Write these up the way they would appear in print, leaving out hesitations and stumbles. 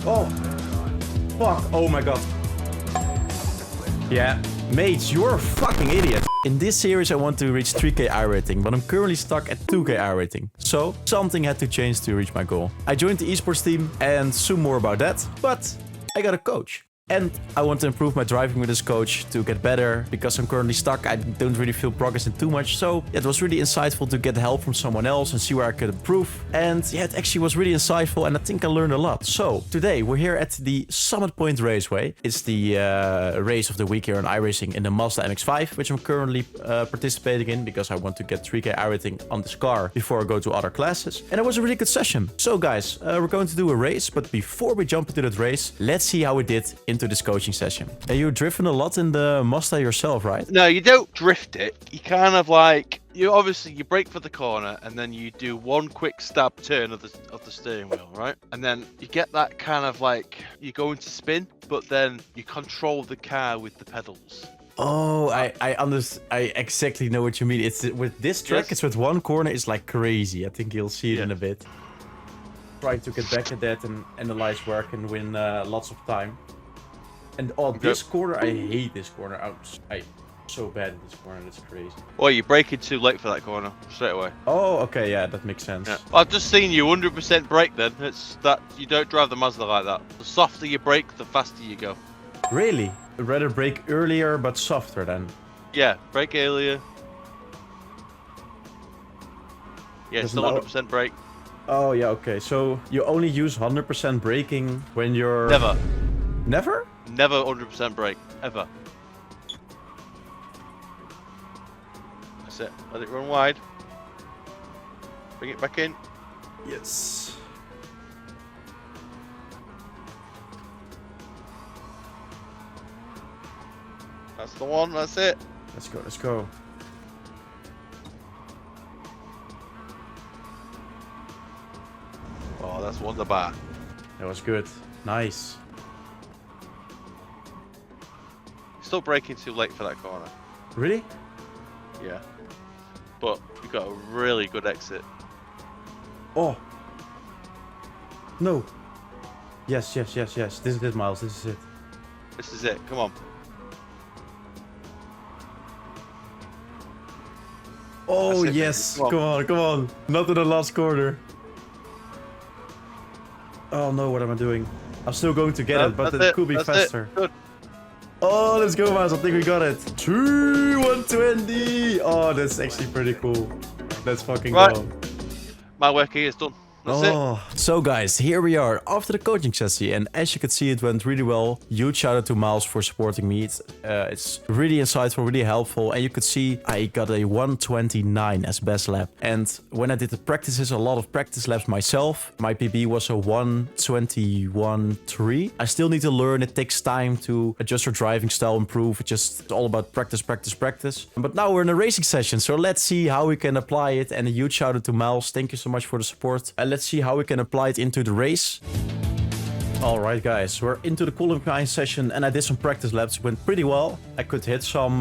Oh, fuck. Oh my god. Yeah. Mates, you're a fucking idiot. In this series, I want to reach 3k iRating, but I'm currently stuck at 2k iRating. So, something had to change to reach my goal. I joined the esports team, and soon more about that, but I got a coach. And I want to improve my driving with this coach to get better, because I'm currently stuck. I don't really feel progressing too much. So yeah, it was really insightful to get help from someone else and see where I could improve. And yeah, it actually was really insightful and I think I learned a lot. So today we're here at the Summit Point Raceway. It's the race of the week here on iRacing in the Mazda MX5, which I'm currently participating in because I want to get 3k iRating on this car before I go to other classes. And it was a really good session. So guys, we're going to do a race, but before we jump into that race, let's see how we did into this coaching session. And you've driven a lot in the Mazda yourself, right? No, you don't drift it. You kind of like, you brake for the corner and then you do one quick stab turn of the steering wheel, right? And then you get that kind of like, you go into spin, but then you control the car with the pedals. Oh, I exactly know what you mean. It's with this track, It's with one corner, it's like crazy. I think you'll see it in a bit. Trying to get back at that and analyze where I can win lots of time. And this corner, I hate this corner. I'm so bad at this corner, that's crazy. Well, you're braking too late for that corner, straight away. Oh, okay, yeah, that makes sense. Yeah. I've just seen you 100% brake then. It's that you don't drive the Mazda like that. The softer you brake, the faster you go. Really? I'd rather brake earlier, but softer then? Yeah, brake earlier. Yeah, still 100% brake. Oh, yeah, okay. So you only use 100% braking when you're... Never. Never? Never 100% brake, ever. That's it. Let it run wide. Bring it back in. Yes. That's the one, that's it. Let's go, let's go. Oh, that's wonderbar. That was good. Nice. Still braking too late for that corner. Really? Yeah. But you got a really good exit. Oh. No. Yes, yes, yes, yes. This is it, Miles. This is it. This is it. Come on. Oh, it, yes. Come on, come on. Not in the last corner. Oh, no. What am I doing? I'm still going to get it, but it could be faster. Good. Oh, let's go, Miles. I think we got it. 120. Oh, that's actually pretty cool. Let's fucking go. My work here is done. That's it. So guys, here we are after the coaching session, and as you can see, it went really well. Huge shout out to Miles for supporting me. It's really insightful, really helpful, and you could see I got a 129 as best lap. And when I did the practices, a lot of practice laps myself, my PB was a 121.3. I still need to learn. It takes time to adjust your driving style, improve. It's all about practice, practice, practice. But now we're in a racing session, so let's see how we can apply it. And a huge shout out to Miles. Thank you so much for the support. Let's see how we can apply it into the race. Alright guys, we're into the qualifying session and I did some practice laps. It went pretty well. I could hit some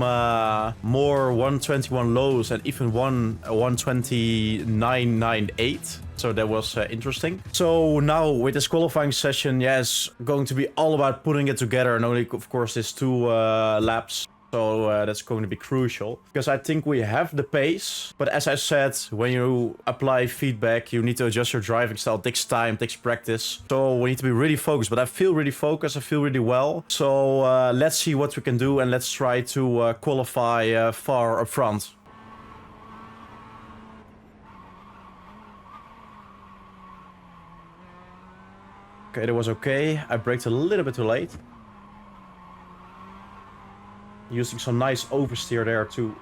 more 121 lows and even one 129.98. So that was interesting. So now with this qualifying session, it's going to be all about putting it together. And only, of course, there's 2 laps. So that's going to be crucial because I think we have the pace. But as I said, when you apply feedback, you need to adjust your driving style. It takes time, takes practice. So we need to be really focused. But I feel really focused. I feel really well. So let's see what we can do. And let's try to qualify far up front. Okay, that was okay. I braked a little bit too late. Using some nice oversteer there to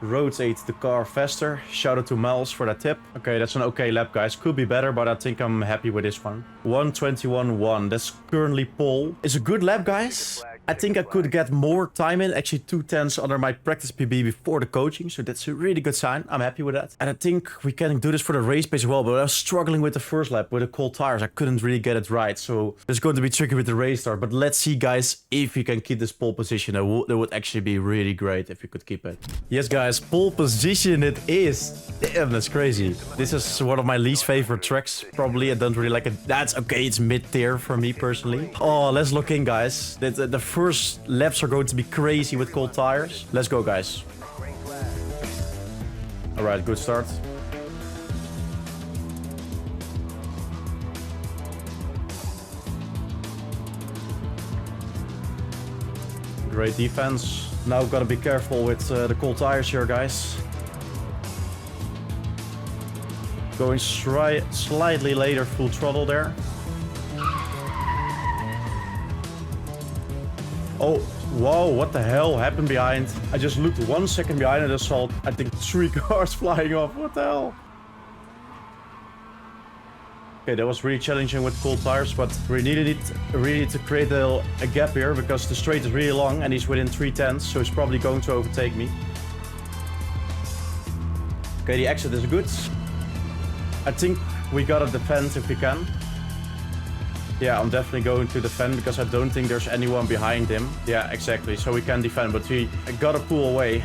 rotate the car faster. Shout out to Miles for that tip. Okay, that's an okay lap, guys. Could be better, but I think I'm happy with this one. 121.1. That's currently pole. It's a good lap, guys. I think I could get more time in, actually 2/10 under my practice PB before the coaching, so that's a really good sign. I'm happy with that. And I think we can do this for the race pace as well, but I was struggling with the first lap with the cold tires. I couldn't really get it right, so it's going to be tricky with the race start. But let's see, guys, if we can keep this pole position. That would actually be really great if we could keep it. Yes, guys, pole position it is. Damn, that's crazy. This is one of my least favorite tracks, probably. I don't really like it. That's okay, it's mid-tier for me personally. Oh, let's lock in, guys. The first laps are going to be crazy with cold tires. Let's go, guys. All right, good start. Great defense. Now gotta be careful with the cold tires here, guys. Going slightly later, full throttle there. Oh, whoa, what the hell happened behind? I just looked 1 second behind and I saw, I think, 3 cars flying off. What the hell? Okay, that was really challenging with cold tires, but we really need to create a gap here because the straight is really long and he's within 3/10, so he's probably going to overtake me. Okay, the exit is good. I think we gotta defend if we can. Yeah, I'm definitely going to defend because I don't think there's anyone behind him. Yeah, exactly. So we can defend, but we gotta pull away.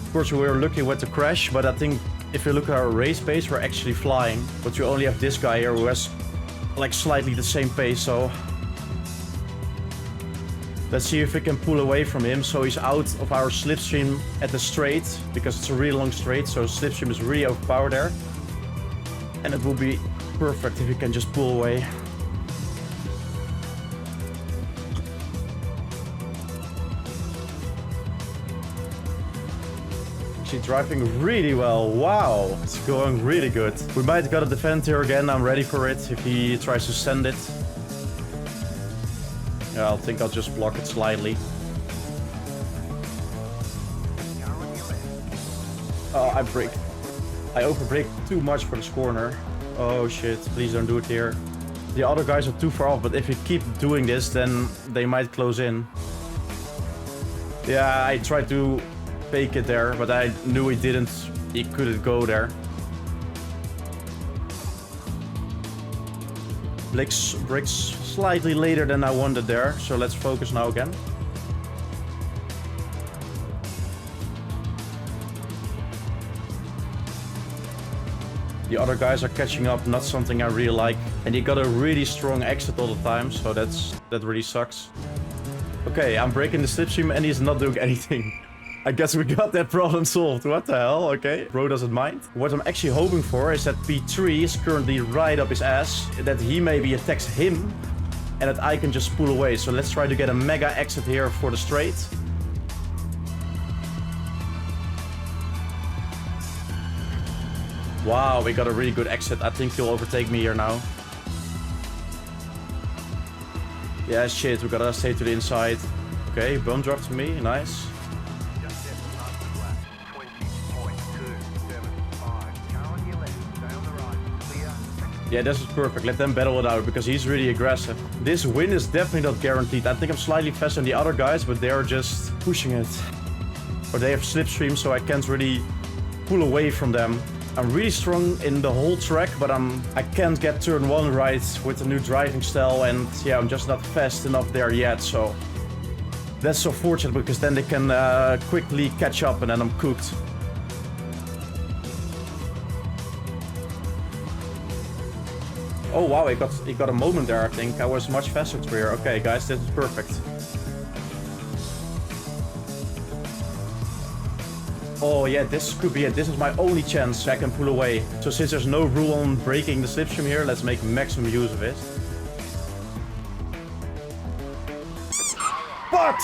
Of course, we were lucky with the crash, but I think if you look at our race pace, we're actually flying. But you only have this guy here who has like slightly the same pace, so let's see if we can pull away from him so he's out of our slipstream at the straight, because it's a really long straight, so slipstream is really overpowered there. And it will be perfect if we can just pull away. Actually driving really well. Wow, it's going really good. We might gotta defend here again. I'm ready for it if he tries to send it. Yeah, I think I'll just block it slightly. Oh, I overbraked too much for this corner. Oh shit, please don't do it here. The other guys are too far off, but if we keep doing this, then they might close in. Yeah, I tried to fake it there, but I knew he couldn't go there. Brakes slightly later than I wanted there, so let's focus now again. The other guys are catching up, not something I really like. And he got a really strong exit all the time, so that really sucks. Okay, I'm breaking the slipstream and he's not doing anything. I guess we got that problem solved. What the hell? Okay, bro doesn't mind. What I'm actually hoping for is that P3 is currently right up his ass, that he maybe attacks him, and that I can just pull away. So let's try to get a mega exit here for the straight. Wow, we got a really good exit. I think he'll overtake me here now. Yeah, shit, we gotta stay to the inside. Okay, bump drop to me, nice. Yeah, this is perfect. Let them battle it out because he's really aggressive. This win is definitely not guaranteed. I think I'm slightly faster than the other guys, but they are just pushing it. Or they have slipstream, so I can't really pull away from them. I'm really strong in the whole track, but I can't get turn 1 right with the new driving style, and yeah, I'm just not fast enough there yet, so that's so fortunate because then they can quickly catch up and then I'm cooked. Oh wow, he got a moment there, I think. I was much faster through here. Okay guys, this is perfect. Oh yeah, this could be it. This is my only chance I can pull away. So since there's no rule on breaking the slipstream here, let's make maximum use of it. But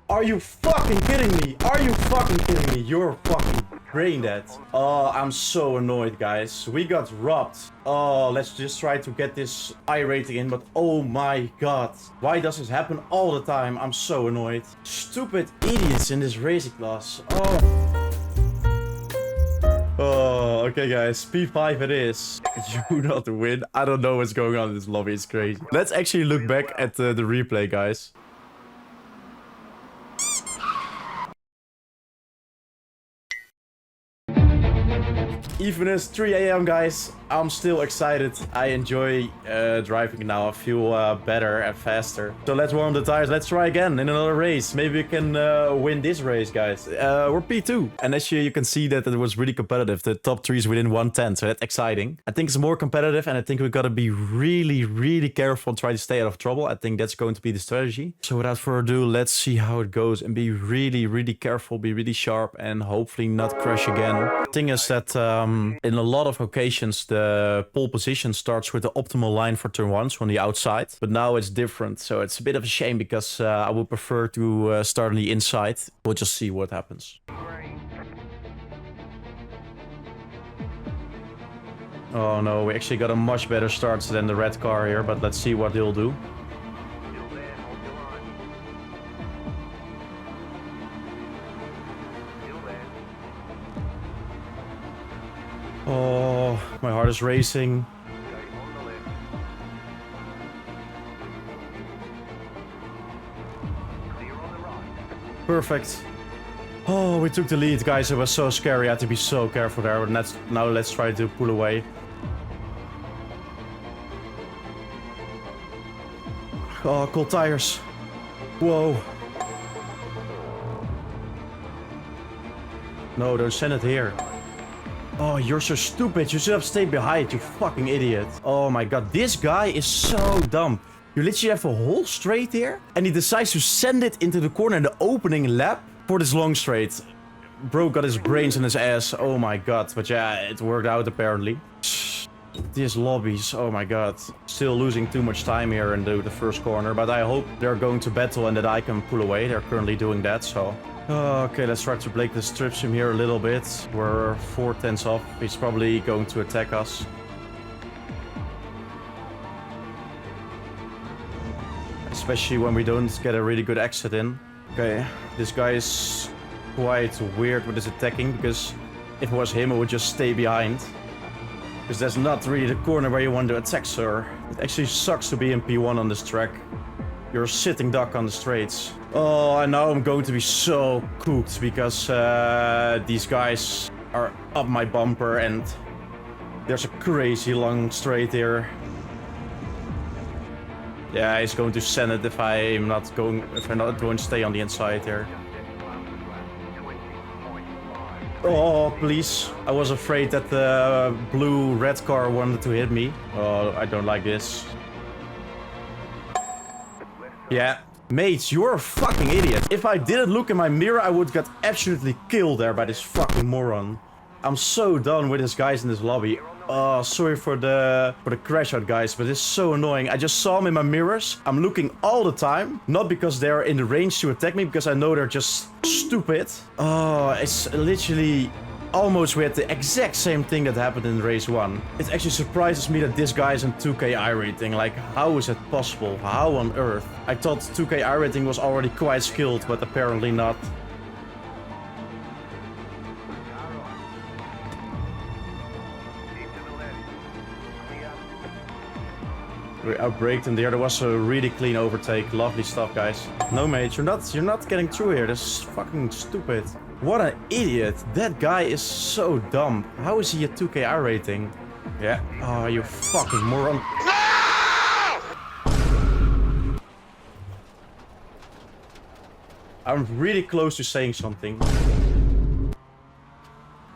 are you fucking kidding me? Are you fucking kidding me? You're fucking brain dead. Oh, I'm so annoyed, guys. We got robbed. Oh, let's just try to get this iRating in, but oh my god. Why does this happen all the time? I'm so annoyed. Stupid idiots in this racing class. Oh. Oh, okay guys, P5 it is. You not win. I don't know what's going on in this lobby, it's crazy. Let's actually look back at the replay, guys. Even it's 3 AM, guys, I'm still excited. I enjoy driving now. I feel better and faster. So let's warm the tires. Let's try again in another race. Maybe we can win this race, guys. We're P2. And as you can see that it was really competitive. The top 3 is within 110, so that's exciting. I think it's more competitive, and I think we gotta be really, really careful and try to stay out of trouble. I think that's going to be the strategy. So without further ado, let's see how it goes and be really, really careful, be really sharp, and hopefully not crash again. The thing is that in a lot of occasions, the pole position starts with the optimal line for turn 1, so on the outside. But now it's different, so it's a bit of a shame because I would prefer to start on the inside. We'll just see what happens. Oh no, we actually got a much better start than the red car here, but let's see what he'll do. Oh, my heart is racing. Perfect. Oh, we took the lead, guys. It was so scary. I had to be so careful there. But now let's try to pull away. Oh, cold tires. Whoa. No, don't send it here. Oh, you're so stupid. You should have stayed behind, you fucking idiot. Oh my god, this guy is so dumb. You literally have a whole straight here, and he decides to send it into the corner in the opening lap for this long straight. Bro got his brains in his ass. Oh my god. But yeah, it worked out apparently. These lobbies, oh my god. Still losing too much time here in the first corner, but I hope they're going to battle and that I can pull away. They're currently doing that, so... Okay, let's try to break the strips him here a little bit. We're 4/10 off. He's probably going to attack us. Especially when we don't get a really good exit in. Okay, this guy is quite weird with his attacking, because if it was him, I would just stay behind. Because that's not really the corner where you want to attack, sir. It actually sucks to be in P1 on this track. You're a sitting duck on the straights. Oh, and now I'm going to be so cooked because these guys are up my bumper and there's a crazy long straight here. Yeah, he's going to send it if I'm not going to stay on the inside here. Oh, please. I was afraid that the blue-red car wanted to hit me. Oh, I don't like this. Yeah. Mates, you're a fucking idiot. If I didn't look in my mirror, I would get absolutely killed there by this fucking moron. I'm so done with these guys in this lobby. Oh, sorry for the crash out, guys, but it's so annoying. I just saw them in my mirrors. I'm looking all the time. Not because they're in the range to attack me, because I know they're just stupid. Oh, it's literally... Almost we had the exact same thing that happened in race 1. It actually surprises me that this guy is in 2K iRating. Like, how is it possible? How on earth? I thought 2K iRating was already quite skilled, but apparently not. We outbraked him there. There was a really clean overtake. Lovely stuff, guys. No, mate, you're not getting through here. This is fucking stupid. What an idiot. That guy is so dumb. How is he a 2K iRating? Yeah. Oh, you fucking moron. No! I'm really close to saying something.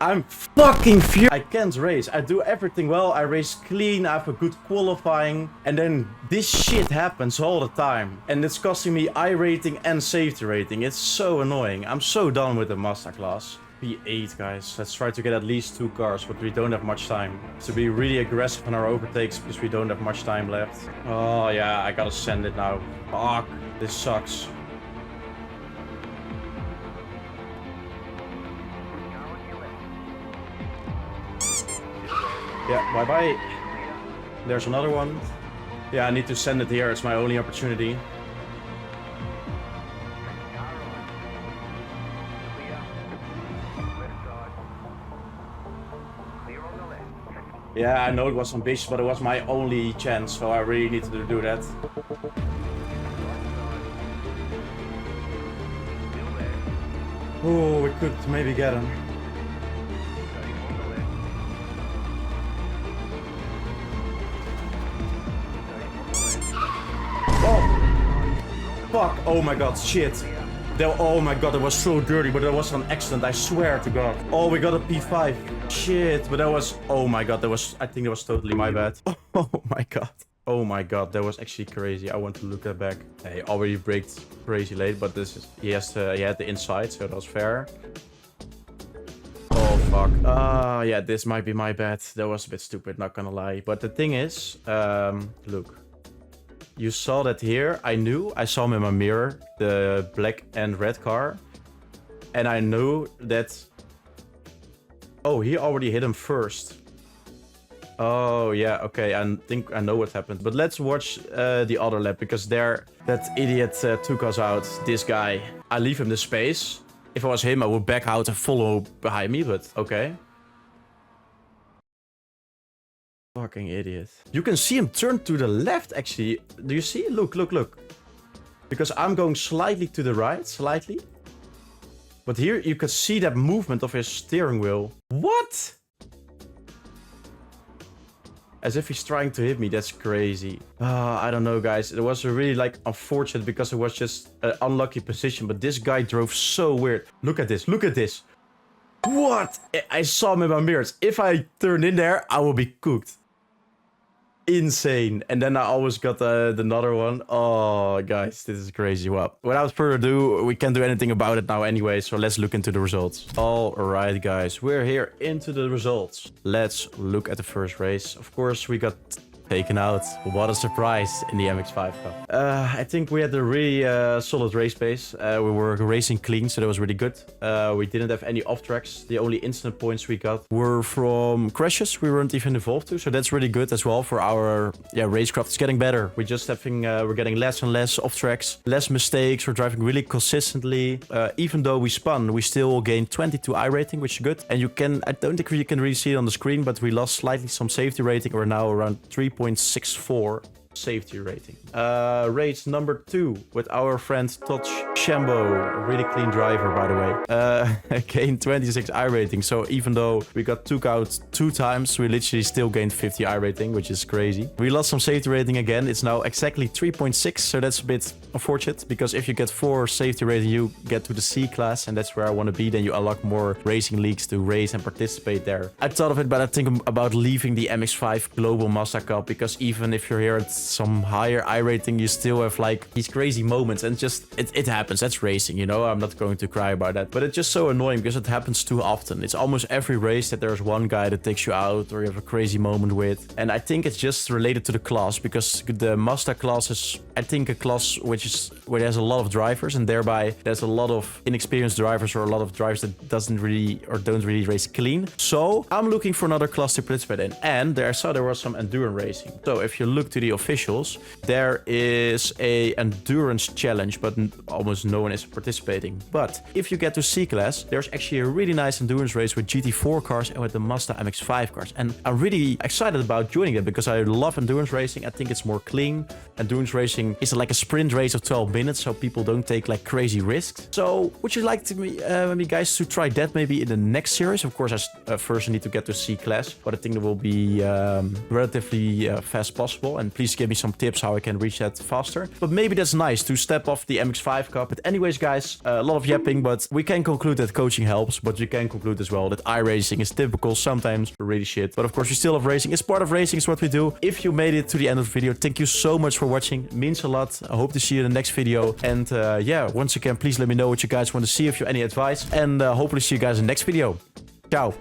I'm fucking furious. I can't race. I do everything well. I race clean. I have a good qualifying. And then this shit happens all the time. And it's costing me iRating and safety rating. It's so annoying. I'm so done with the Mazda class. P8, guys. Let's try to get at least 2 cars, but we don't have much time. To be really aggressive on our overtakes because we don't have much time left. Oh, yeah. I gotta send it now. Fuck. This sucks. Yeah, bye-bye. There's another one. Yeah, I need to send it here. It's my only opportunity. Yeah, I know it was ambitious, but it was my only chance, so I really needed to do that. Oh, we could maybe get him. Oh! Fuck! Oh my god, shit! Oh my god, it was so dirty, but that was an accident, I swear to god. Oh, we got a P5. Shit, but that was... Oh my god, that was... I think that was totally my bad. Oh my god. Oh my god, that was actually crazy. I want to look that back. He already braked crazy late, but this is... He had the inside, so that was fair. Oh fuck. Yeah, this might be my bad. That was a bit stupid, not gonna lie. But the thing is, look. You saw that here. I saw him in my mirror, the black and red car. And I knew that... Oh, he already hit him first. Oh, yeah, okay, I think I know what happened. But let's watch the other lap, because there, that idiot took us out, this guy. I leave him the space. If I was him, I would back out and follow behind me, but okay. Fucking idiot. You can see him turn to the left, actually. Do you see? Look, look, look. Because I'm going slightly to the right, slightly. But here you can see that movement of his steering wheel. What? As if he's trying to hit me. That's crazy. I don't know, guys. It was really like unfortunate because it was just an unlucky position. But this guy drove so weird. Look at this. Look at this. What? I saw him in my mirrors. If I turned in there, I will be cooked. Insane. And then I always got another one. Oh, guys, this is crazy. Well, without further ado, we can't do anything about it now anyway. So let's look into the results. All right, guys, we're here into the results. Let's look at the first race. Of course, we got taken out. What a surprise in the MX5 Cup. I think we had a really solid race pace. We were racing clean, so that was really good. We didn't have any off tracks. The only incident points we got were from crashes we weren't even involved to, so that's really good as well for our racecraft. It's getting better. We're just having we're getting less and less off tracks, less mistakes. We're driving really consistently. Even though we spun, we still gained 22 iRating, which is good. And you can, I don't think you can really see it on the screen, but we lost slightly some safety rating. We're now around 3.64 safety rating. Race number 2 with our friend Todd Shambo, a really clean driver, by the way. Gained 26 iRating, so even though we got took out 2 times, we literally still gained 50 iRating, which is crazy. We lost some safety rating again. It's now exactly 3.6, so that's a bit unfortunate, because if you get 4 safety rating, you get to the C class, and that's where I want to be. Then you unlock more racing leagues to race and participate there. I thought of it, but I think about leaving the MX5 Global Mazda Cup, because even if you're here at some higher iRating, you still have like these crazy moments, and just it happens. That's racing, you know. I'm not going to cry about that, but it's just so annoying because it happens too often. It's almost every race that there's one guy that takes you out or you have a crazy moment with. And I think it's just related to the class, because the Mazda class is, I think, a class where there's a lot of drivers, and thereby there's a lot of inexperienced drivers, or a lot of drivers that don't really race clean. So I'm looking for another class to participate in, and there was some endurance racing. So if you look to the officials, there is a endurance challenge, but almost no one is participating. But if you get to C class, there's actually a really nice endurance race with GT4 cars and with the Mazda MX5 cars. And I'm really excited about joining it because I love endurance racing. I think it's more clean. Endurance racing is like a sprint race of 12 minutes, so people don't take like crazy risks. So would you like to me guys to try that maybe in the next series? Of course, I first need to get to C class, but I think it will be relatively fast possible. And please give me some tips how I can reach that faster. But maybe that's nice to step off the MX5 Cup. But anyways, guys, a lot of yapping, but we can conclude that coaching helps. But you can conclude as well that iRacing is typical, sometimes really shit. But of course, we still love racing. It's part of racing, it's what we do. If you made it to the end of the video, thank you so much for watching. It means a lot. I hope to see you in the next video. And yeah, once again, please let me know what you guys want to see, if you have any advice. And hopefully see you guys in the next video. Ciao.